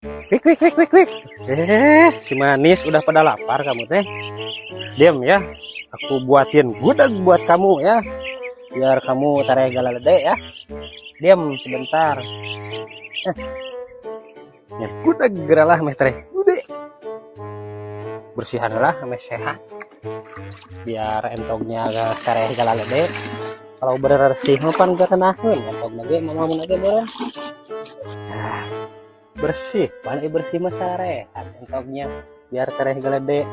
Wik, wik, wik, wik, wik. Si manis udah pada lapar kamu teh. Diam ya. Aku buatin gudeg buat kamu ya. Biar kamu tarik galalede ya. Diam sebentar. Ya, gudeg geralah meh teh. Udah. Bersihan lah meh sehat. Biar entognya agak tarik galalede. Kalau bersih pan gak kenaheun entogna ge mamamun aja beurang. Bersih, paling bersih mah sarehat entognya biar tereh gelede.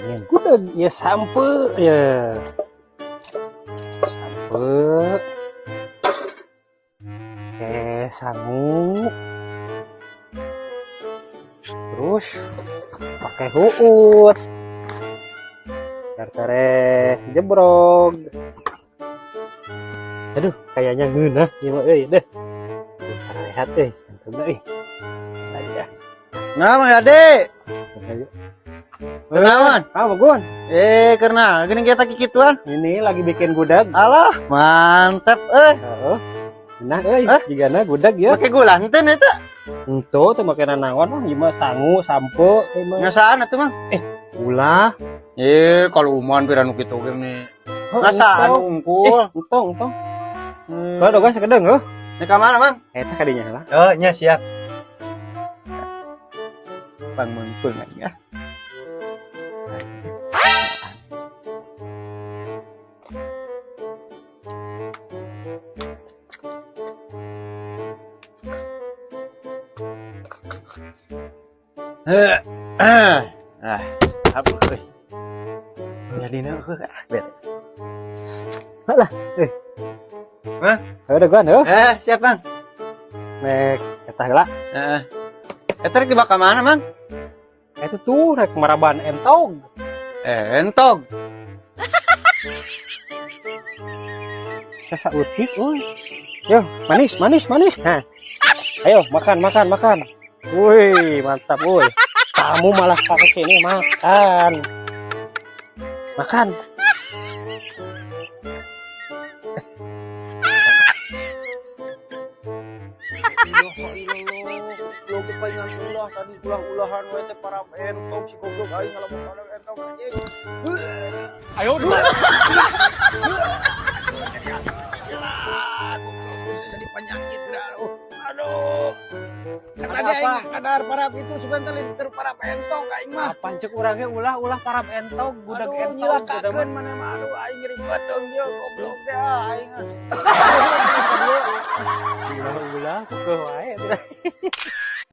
Angin gudeg ya sampe ya. Sampe. Sangu. Terus pakai huut. Biar tereh jebrog. Aduh, kayaknya ngeunah ieu mah euy deh. Sarehat euy. Aja. Nah, Mang Ade. Kenawan, Gun. Karena gini kita kikituan. Ini lagi bikin gudeg. Alah, mantap Heeh. Nah, jigana gudeg ya. Pakai gula enten eta. Ento teh make naon mah ieu mah sangu, sampo teh mah. Ngasaan atuh, Mang? Gula. Kalau umuan piranu kitu ge nih. Ngasaan unggul. Entong. Kalau dogas kedeng heuh. Ini ka mana, Mang? Eta kadinya lah. Oh, nya siap. Bang mengkul ya. Apa euy? Jadina beres. Halah, Hah? Udah gua heuh. Siap, Bang. Mek eta heula. Heeh. Eta rek dibawa ka mana, Mang? Eta tuh rek maraban entog. Entog. Sasa utik euy. Yo, manis. Nah. Ayo makan. Wih, mantap woi. Kamu malah pakai sini makan. Makan. Tadi ulah-ulahan we teh para entog si goblok aing ngalamun para entog anjing. Ayo dulu. Bisa jadi penyakit aduh. Tadi aing kadar parap itu sugan teh keur para entog aing mah. Apaan cek urangnya ulah para entog, gudeg entog. Nyilakakeun mana mah aduh aing ngeri bateung ieu goblok teh aing. Ulah keuh wae.